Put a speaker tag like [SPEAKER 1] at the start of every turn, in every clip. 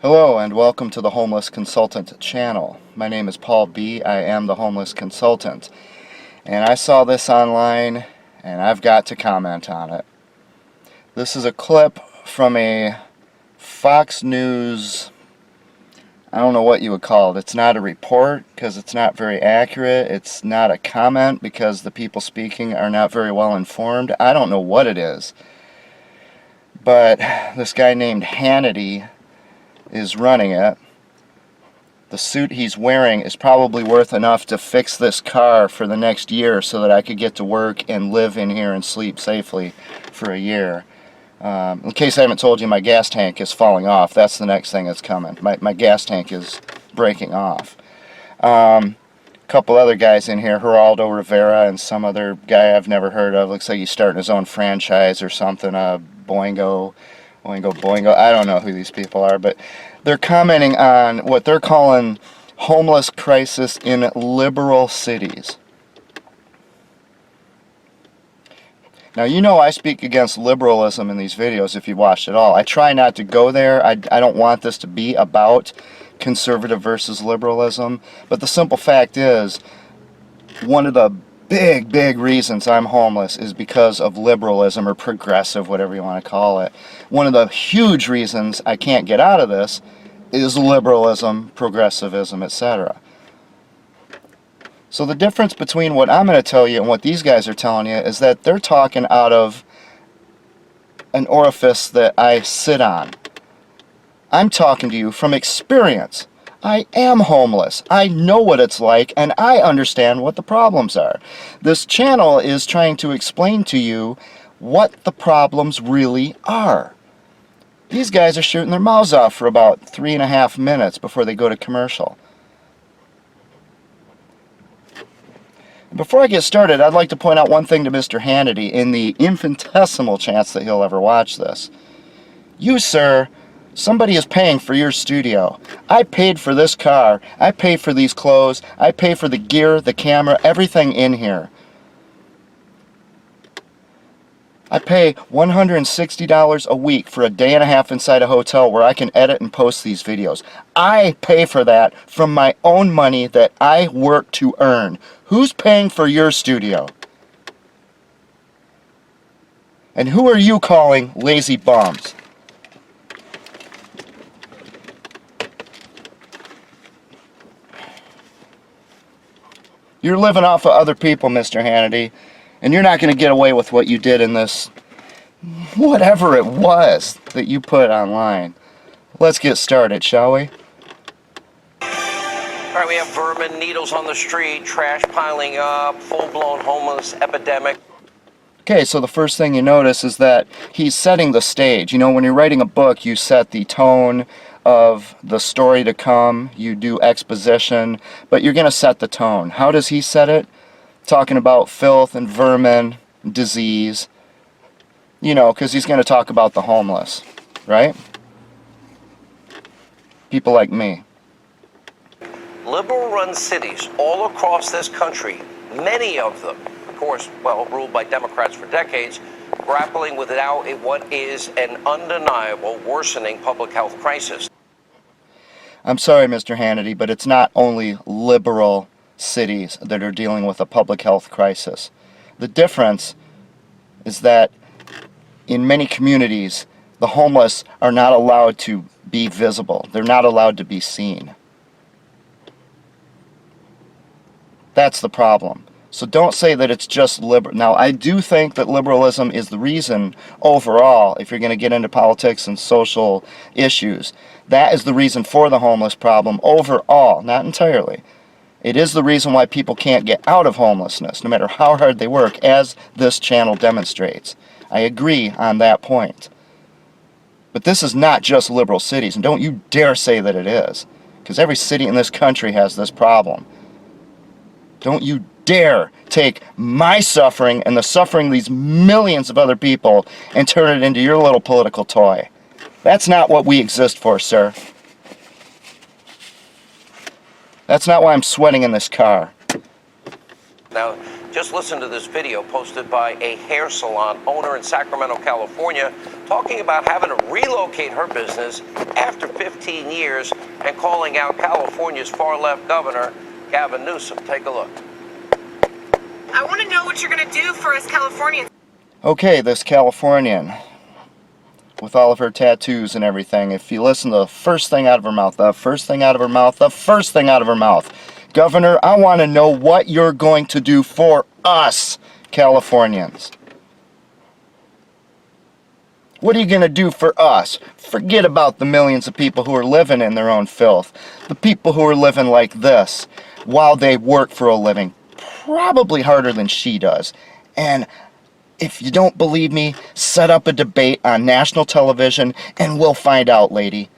[SPEAKER 1] Hello and welcome to the Homeless Consultant channel. My name is Paul B. I am the Homeless Consultant. And I saw this online and I've got to comment on it. This is a clip from a Fox News, I don't know what you would call it. It's not a report because it's not very accurate. It's not a comment because the people speaking are not very well informed. I don't know what it is. But this guy named Hannity is running it. The suit he's wearing is probably worth enough to fix this car for the next year so that I could get to work and live in here and sleep safely for a year. In case I haven't told you, my gas tank is falling off. That's the next thing that's coming. My gas tank is breaking off. A couple other guys in here, Geraldo Rivera and some other guy I've never heard of. Looks like he's starting his own franchise or something. Bongino. I don't know who these people are, but they're commenting on what they're calling homeless crisis in liberal cities. Now, you know I speak against liberalism in these videos if you watched it all. I try not to go there. I don't want this to be about conservative versus liberalism. But the simple fact is, one of the big reasons I'm homeless is because of liberalism or progressive, whatever you want to call it. One of the huge reasons I can't get out of this is liberalism, progressivism, etc. So the difference between what I'm going to tell you and what these guys are telling you is that they're talking out of an orifice that I sit on. I'm talking to you from experience. I am homeless. I know what it's like, and I understand what the problems are. This channel is trying to explain to you what the problems really are. These guys are shooting their mouths off for about 3.5 minutes before they go to commercial. Before I get started, I'd like to point out one thing to Mr. Hannity in the infinitesimal chance that he'll ever watch this. You, sir, somebody is paying for your studio. I paid for this car. I pay for these clothes. I pay for the gear, the camera, everything in here. I pay $160 a week for a day and a half inside a hotel where I can edit and post these videos. I pay for that from my own money that I work to earn. Who's paying for your studio? And who are you calling lazy bums? You're living off of other people, Mr. Hannity, and you're not going to get away with what you did in this, whatever it was that you put online. Let's get started, shall we?
[SPEAKER 2] All right, we have vermin, needles on the street, trash piling up, full-blown homeless epidemic.
[SPEAKER 1] Okay, so the first thing you notice is that he's setting the stage. You know, when you're writing a book, you set the tone of the story to come, you do exposition, but you're going to set the tone. How does he set it? Talking about filth and vermin, disease, you know, because he's going to talk about the homeless, right? People like me.
[SPEAKER 2] Liberal-run cities all across this country, many of them, of course, well, ruled by Democrats for decades, grappling with now what is an undeniable worsening public health crisis.
[SPEAKER 1] I'm sorry, Mr. Hannity, but it's not only liberal cities that are dealing with a public health crisis. The difference is that in many communities, the homeless are not allowed to be visible. They're not allowed to be seen. That's the problem. So don't say that it's just liberal. Now, I do think that liberalism is the reason overall, if you're going to get into politics and social issues, that is the reason for the homeless problem overall, not entirely. It is the reason why people can't get out of homelessness, no matter how hard they work, as this channel demonstrates. I agree on that point. But this is not just liberal cities, and don't you dare say that it is, because every city in this country has this problem. Don't you dare take my suffering and the suffering of these millions of other people and turn it into your little political toy. That's not what we exist for, sir. That's not why I'm sweating in this car.
[SPEAKER 2] Now, just listen to this video posted by a hair salon owner in Sacramento, California, talking about having to relocate her business after 15 years and calling out California's far-left governor, Gavin Newsom. Take a look.
[SPEAKER 3] I want to know what you're going to do for us Californians.
[SPEAKER 1] Okay, this Californian, with all of her tattoos and everything, if you listen to the first thing out of her mouth, Governor, I want to know what you're going to do for us, Californians. What are you going to do for us? Forget about the millions of people who are living in their own filth. The people who are living like this while they work for a living. Probably harder than she does. And if you don't believe me, set up a debate on national television and we'll find out, lady.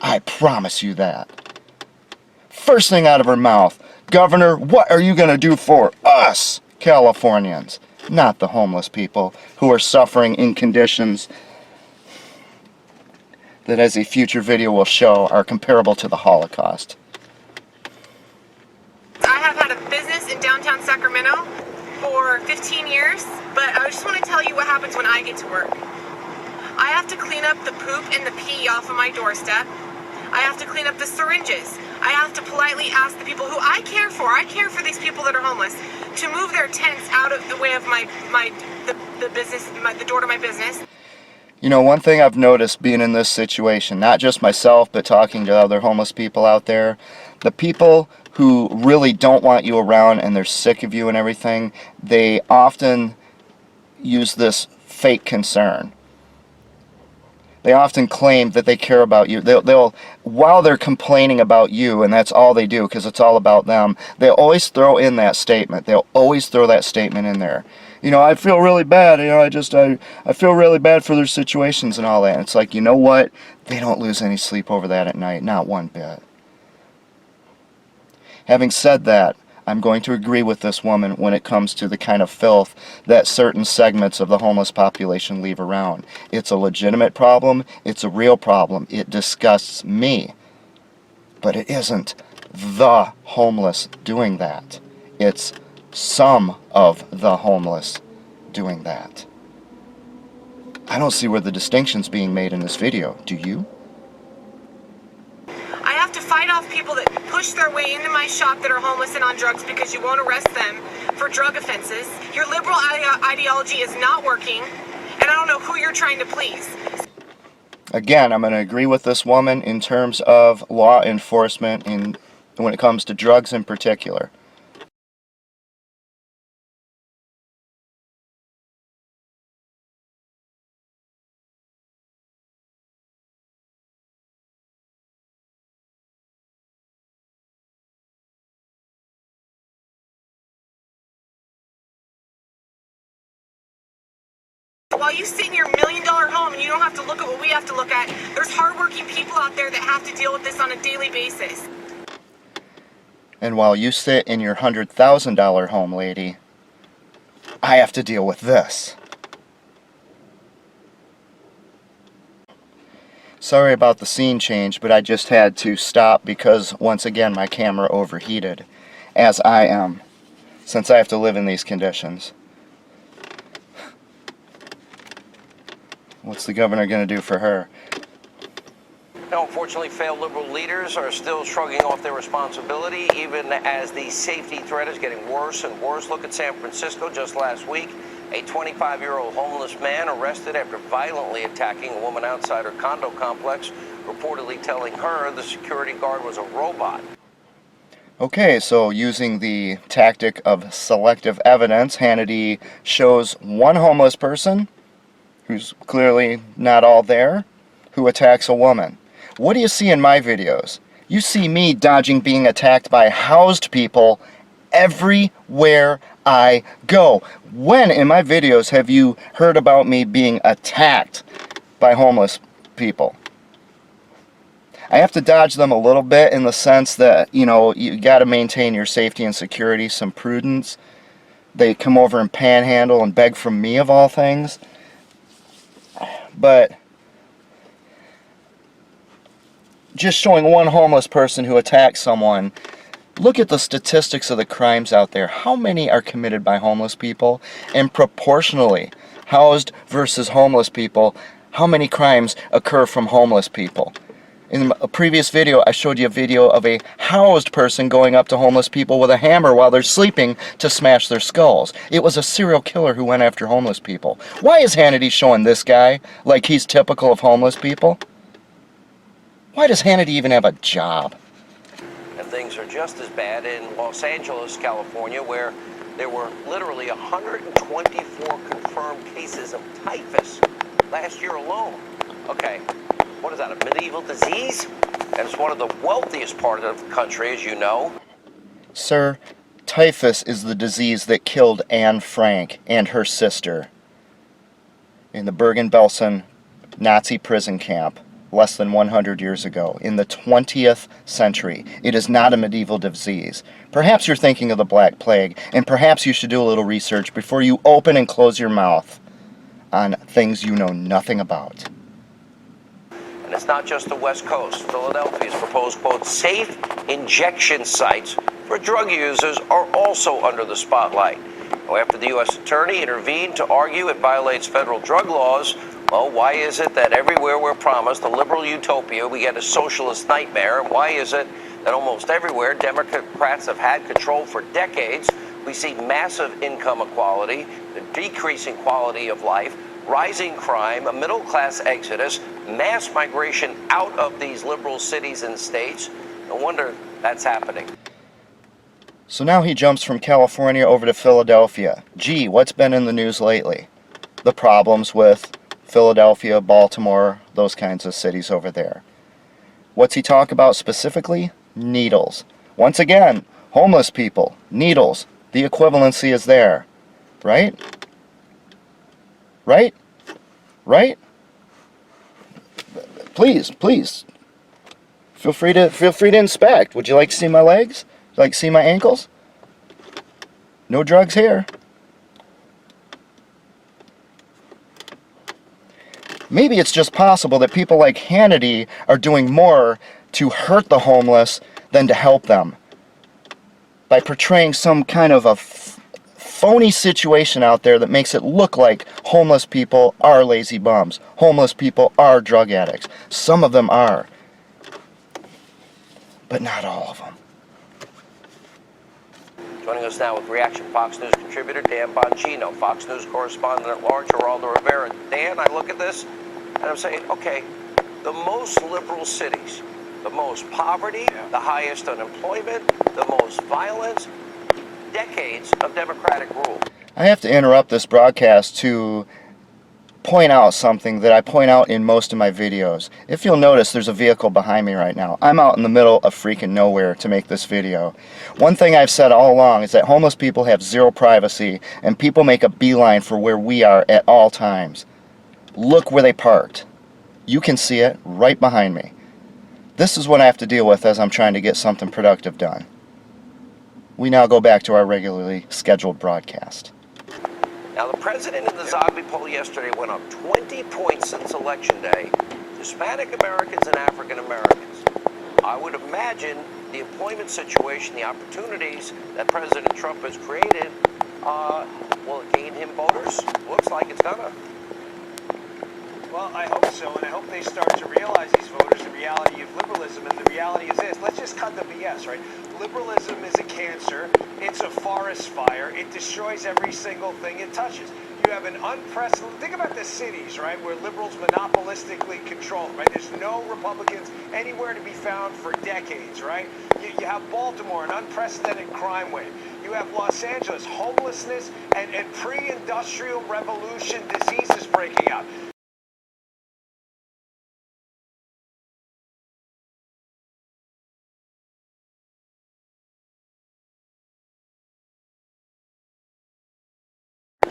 [SPEAKER 1] I promise you that. First thing out of her mouth, Governor, what are you going to do for us, Californians? Not the homeless people who are suffering in conditions that, as a future video will show, are comparable to the Holocaust.
[SPEAKER 3] I have had a business in downtown Sacramento for 15 years, but I just want to tell you what happens when I get to work. I have to clean up the poop and the pee off of my doorstep. I have to clean up the syringes. I have to politely ask the people who I care for these people that are homeless, to move their tents out of the way of the door to my business.
[SPEAKER 1] You know, one thing I've noticed being in this situation, not just myself, but talking to other homeless people out there, the people who really don't want you around and they're sick of you and everything, they often use this fake concern. They often claim that they care about you. They'll while they're complaining about you, and that's all they do because it's all about them, they'll always throw in that statement. They'll always throw that statement in there. You know, I feel really bad. You know, I feel really bad for their situations and all that. And it's like, you know what? They don't lose any sleep over that at night. Not one bit. Having said that, I'm going to agree with this woman when it comes to the kind of filth that certain segments of the homeless population leave around. It's a legitimate problem. It's a real problem. It disgusts me. But it isn't the homeless doing that. It's some of the homeless doing that. I don't see where the distinction's being made in this video. Do you?
[SPEAKER 3] I have to fight off people that push their way into my shop that are homeless and on drugs because you won't arrest them for drug offenses. Your liberal ideology is not working, and I don't know who you're trying to please.
[SPEAKER 1] Again, I'm going to agree with this woman in terms of law enforcement when it comes to drugs in particular.
[SPEAKER 3] While you sit in your $1 million home and you don't have to look at what we have to look at, there's hardworking people out there that have to deal with this on a daily basis.
[SPEAKER 1] And while you sit in your $100,000 home, lady, I have to deal with this. Sorry about the scene change, but I just had to stop because, once again, my camera overheated, as I am, since I have to live in these conditions. What's the governor going to do for her?
[SPEAKER 2] Now, unfortunately, failed liberal leaders are still shrugging off their responsibility, even as the safety threat is getting worse and worse. Look at San Francisco just last week. A 25-year-old homeless man arrested after violently attacking a woman outside her condo complex, reportedly telling her the security guard was a robot.
[SPEAKER 1] Okay, so using the tactic of selective evidence, Hannity shows one homeless person, who's clearly not all there, who attacks a woman. What do you see in my videos? You see me dodging being attacked by housed people everywhere I go. When in my videos have you heard about me being attacked by homeless people? I have to dodge them a little bit in the sense that, you know, you got to maintain your safety and security, some prudence. They come over and panhandle and beg from me, of all things. But just showing one homeless person who attacks someone Look at the statistics of the crimes out there. How many are committed by homeless people? And proportionally, housed versus homeless people, how many crimes occur from homeless people? In a previous video, I showed you a video of a housed person going up to homeless people with a hammer while they're sleeping to smash their skulls. It was a serial killer who went after homeless people. Why is Hannity showing this guy like he's typical of homeless people? Why does Hannity even have a job?
[SPEAKER 2] And things are just as bad in Los Angeles, California, where there were literally 124 confirmed cases of typhus last year alone. Okay. What is that, a medieval disease? And it's one of the wealthiest parts of the country, as you know.
[SPEAKER 1] Sir, typhus is the disease that killed Anne Frank and her sister in the Bergen-Belsen Nazi prison camp less than 100 years ago, in the 20th century. It is not a medieval disease. Perhaps you're thinking of the Black Plague, and perhaps you should do a little research before you open and close your mouth on things you know nothing about.
[SPEAKER 2] And it's not just the West Coast. Philadelphia's proposed, quote, safe injection sites for drug users are also under the spotlight. Now, after the U.S. attorney intervened to argue it violates federal drug laws, well, why is it that everywhere we're promised a liberal utopia, we get a socialist nightmare? And why is it that almost everywhere Democrats have had control for decades, we see massive income inequality, the decreasing quality of life, rising crime, a middle-class exodus, mass migration out of these liberal cities and states? No wonder that's happening.
[SPEAKER 1] So now he jumps from California over to Philadelphia. Gee, what's been in the news lately? The problems with Philadelphia, Baltimore, those kinds of cities over there. What's he talk about specifically? Needles. Once again, homeless people, needles. The equivalency is there, right? Right? Right? Please, please. Feel free to inspect. Would you like to see my legs? Would you like to see my ankles? No drugs here. Maybe it's just possible that people like Hannity are doing more to hurt the homeless than to help them, by portraying some kind of a phony situation out there that makes it look like homeless people are lazy bums. Homeless people are drug addicts. Some of them are, but not all of them.
[SPEAKER 2] Joining us now with Reaction Fox News contributor Dan Bongino, Fox News correspondent at large Geraldo Rivera. Dan, I look at this and I'm saying, okay, the most liberal cities, the most poverty, the highest unemployment, the most violence, decades of Democratic rule.
[SPEAKER 1] I have to interrupt this broadcast to point out something that I point out in most of my videos. If you'll notice, there's a vehicle behind me right now. I'm out in the middle of freaking nowhere to make this video. One thing I've said all along is that homeless people have zero privacy, and people make a beeline for where we are at all times. Look where they parked. You can see it right behind me. This is what I have to deal with as I'm trying to get something productive done. We now go back to our regularly scheduled broadcast.
[SPEAKER 2] Now, the president in the Zogby poll yesterday went up 20 points since Election Day. Hispanic Americans and African Americans. I would imagine the employment situation, the opportunities that President Trump has created, will it gain him voters? Looks like it's gonna.
[SPEAKER 4] Well, I hope so, and I hope they start to realize, these voters, the reality of liberalism, and the reality is this. Let's just cut the BS, right? Liberalism is a cancer. It's a forest fire. It destroys every single thing it touches. You have an unprecedented, think about the cities, right, where liberals monopolistically control, right? There's no Republicans anywhere to be found for decades, right? You have Baltimore, an unprecedented crime wave. You have Los Angeles, homelessness and pre-industrial revolution diseases breaking out.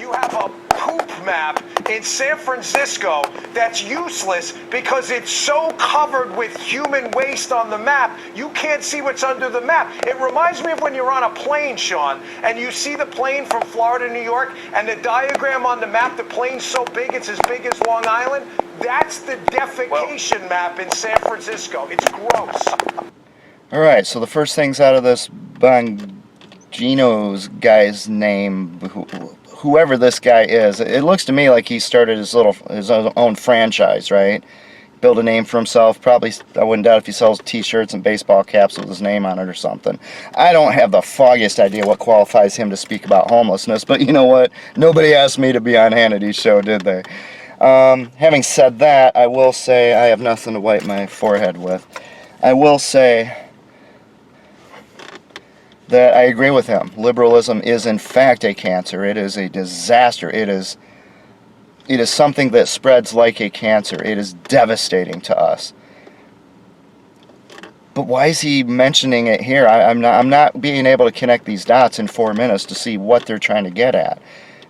[SPEAKER 4] You have a poop map in San Francisco that's useless because it's so covered with human waste on the map, you can't see what's under the map. It reminds me of when you're on a plane, Sean, and you see the plane from Florida to New York, and the diagram on the map, the plane's so big, it's as big as Long Island. That's the defecation map in San Francisco. It's gross.
[SPEAKER 1] Alright, so the first things out of this Bongino's guy's name, whoever this guy is, it looks to me like he started his own franchise, right? Build a name for himself. Probably, I wouldn't doubt if he sells t-shirts and baseball caps with his name on it or something. I don't have the foggiest idea what qualifies him to speak about homelessness, but you know what? Nobody asked me to be on Hannity's show, did they? Having said that, I will say I have nothing to wipe my forehead with. I will say that I agree with him. Liberalism is in fact a cancer. It is a disaster. It is something that spreads like a cancer. It is devastating to us. But why is he mentioning it here? I'm not being able to connect these dots in 4 minutes to see what they're trying to get at.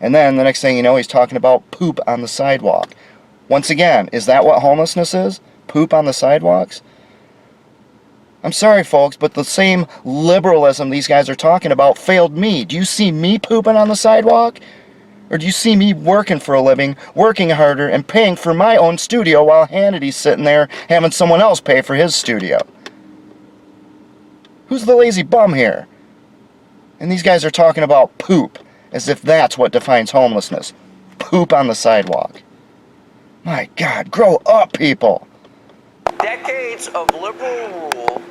[SPEAKER 1] And then the next thing you know, he's talking about poop on the sidewalk. Once again, is that what homelessness is? Poop on the sidewalks? I'm sorry, folks, but the same liberalism these guys are talking about failed me. Do you see me pooping on the sidewalk? Or do you see me working for a living, working harder, and paying for my own studio while Hannity's sitting there having someone else pay for his studio? Who's the lazy bum here? And these guys are talking about poop, as if that's what defines homelessness. Poop on the sidewalk. My God, grow up, people!
[SPEAKER 2] Decades of liberal rule,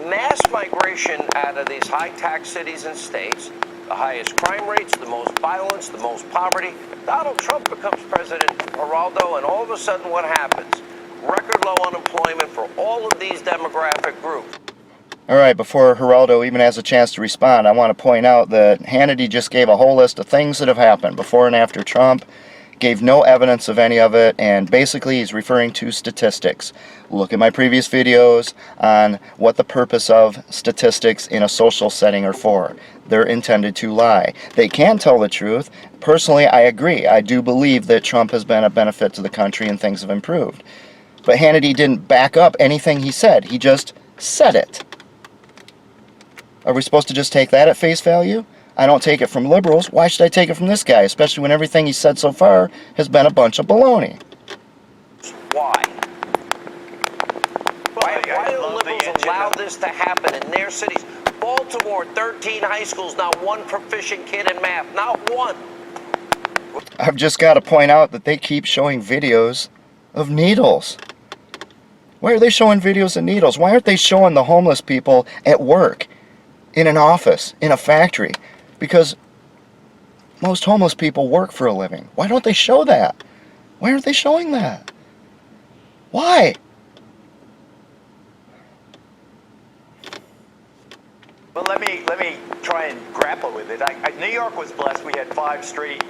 [SPEAKER 2] mass migration out of these high-tax cities and states, the highest crime rates, the most violence, the most poverty. Donald Trump becomes president, Geraldo, and all of a sudden what happens? Record low unemployment for all of these demographic groups.
[SPEAKER 1] Alright, before Geraldo even has a chance to respond, I want to point out that Hannity just gave a whole list of things that have happened before and after Trump, gave no evidence of any of it, and basically he's referring to statistics. Look at my previous videos on what the purpose of statistics in a social setting are for. They're intended to lie. They can tell the truth. Personally, I agree. I do believe that Trump has been a benefit to the country and things have improved. But Hannity didn't back up anything he said. He just said it. Are we supposed to just take that at face value? I don't take it from liberals. Why should I take it from this guy, especially when everything he said so far has been a bunch of baloney?
[SPEAKER 2] Why? Why do the liberals allow this to happen in their cities? Baltimore, 13 high schools, not one proficient kid in math. Not one.
[SPEAKER 1] I've just got to point out that they keep showing videos of needles. Why are they showing videos of needles? Why aren't they showing the homeless people at work, in an office, in a factory? Because most homeless people work for a living. Why don't they show that? Why aren't they showing that? Why?
[SPEAKER 5] Well, let me try and grapple with it. New York was blessed. We had 5 straight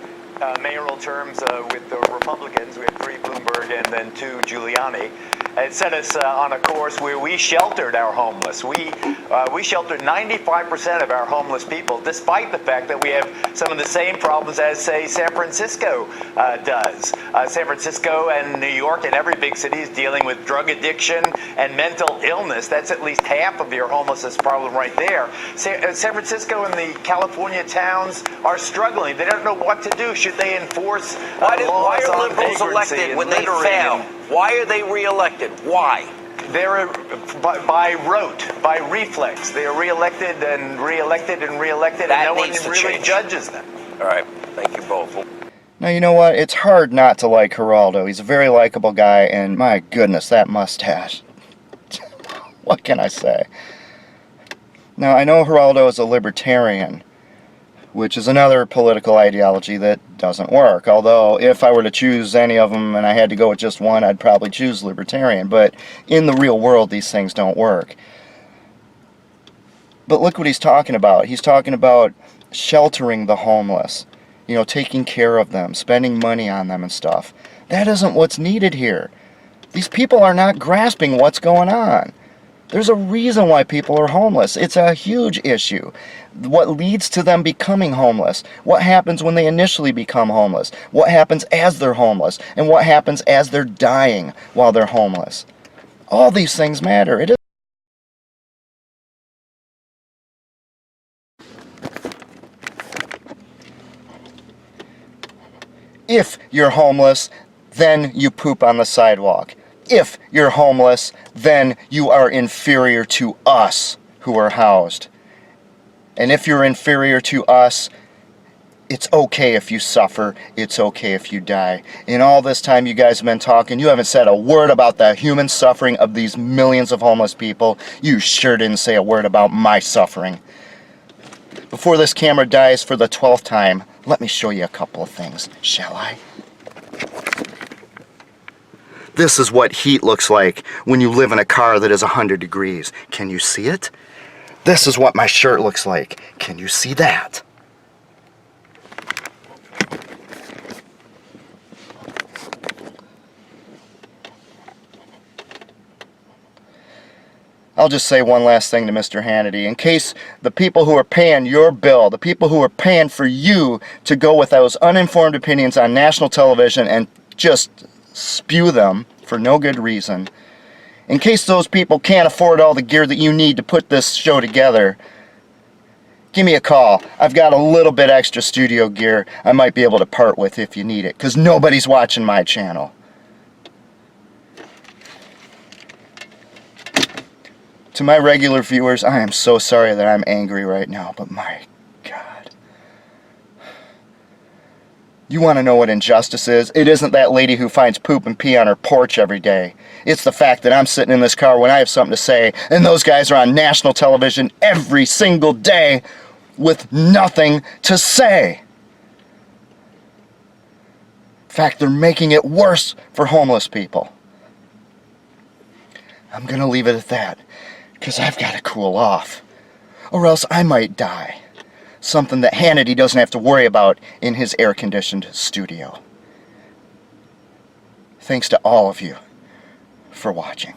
[SPEAKER 5] mayoral terms with the Republicans. We had 3 Bloomberg and then 2 Giuliani. It set us on a course where we sheltered our homeless. We sheltered 95% of our homeless people, despite the fact that we have some of the same problems as, say, San Francisco does. San Francisco and New York and every big city is dealing with drug addiction and mental illness. That's at least half of your homelessness problem right there. San Francisco and the California towns are struggling. They don't know what to do. Should they enforce
[SPEAKER 2] Why
[SPEAKER 5] laws
[SPEAKER 2] are
[SPEAKER 5] on
[SPEAKER 2] liberals
[SPEAKER 5] vagrancy
[SPEAKER 2] elected
[SPEAKER 5] and
[SPEAKER 2] when they
[SPEAKER 5] littering
[SPEAKER 2] fail?
[SPEAKER 5] and-
[SPEAKER 2] Why are they reelected? Why?
[SPEAKER 5] They're by rote, by reflex. They're reelected and reelected and reelected,
[SPEAKER 2] That
[SPEAKER 5] and no one
[SPEAKER 2] needs to
[SPEAKER 5] really
[SPEAKER 2] change.
[SPEAKER 5] judges them.
[SPEAKER 2] All right. Thank you both.
[SPEAKER 1] Now, you know what? It's hard not to like Geraldo. He's a very likable guy, and my goodness, that mustache. What can I say? Now, I know Geraldo is a libertarian, which is another political ideology that doesn't work. Although, if I were to choose any of them and I had to go with just one, I'd probably choose libertarian. But in the real world, these things don't work. But look what he's talking about. He's talking about sheltering the homeless, you know, taking care of them, spending money on them and stuff. That isn't what's needed here. These people are not grasping what's going on. There's a reason why people are homeless. It's a huge issue. What leads to them becoming homeless? What happens when they initially become homeless? What happens as they're homeless? And what happens as they're dying while they're homeless? All these things matter. It is if you're homeless, then you poop on the sidewalk. if you're homeless, then you are inferior to us who are housed. And if you're inferior to us, it's okay if you suffer, it's okay if you die. In all this time you guys have been talking, you haven't said a word about the human suffering of these millions of homeless people. You sure didn't say a word about my suffering. Before this camera dies for the 12th time, let me show you a couple of things, shall I? This is what heat looks like when you live in a car that is 100 degrees. Can you see it? This is what my shirt looks like. Can you see that? I'll just say one last thing to Mr. Hannity. In case the people who are paying your bill, the people who are paying for you to go with those uninformed opinions on national television and just spew them for no good reason, in case those people can't afford all the gear that you need to put this show together, give me a call. I've got a little bit extra studio gear I might be able to part with if you need it, because nobody's watching my channel. To my regular viewers, I am so sorry that I'm angry right now, but my God. You want to know what injustice is? It isn't that lady who finds poop and pee on her porch every day. It's the fact that I'm sitting in this car when I have something to say, and those guys are on national television every single day with nothing to say. In fact, they're making it worse for homeless people. I'm going to leave it at that, because I've got to cool off, or else I might die. Something that Hannity doesn't have to worry about in his air-conditioned studio. Thanks to all of you for watching.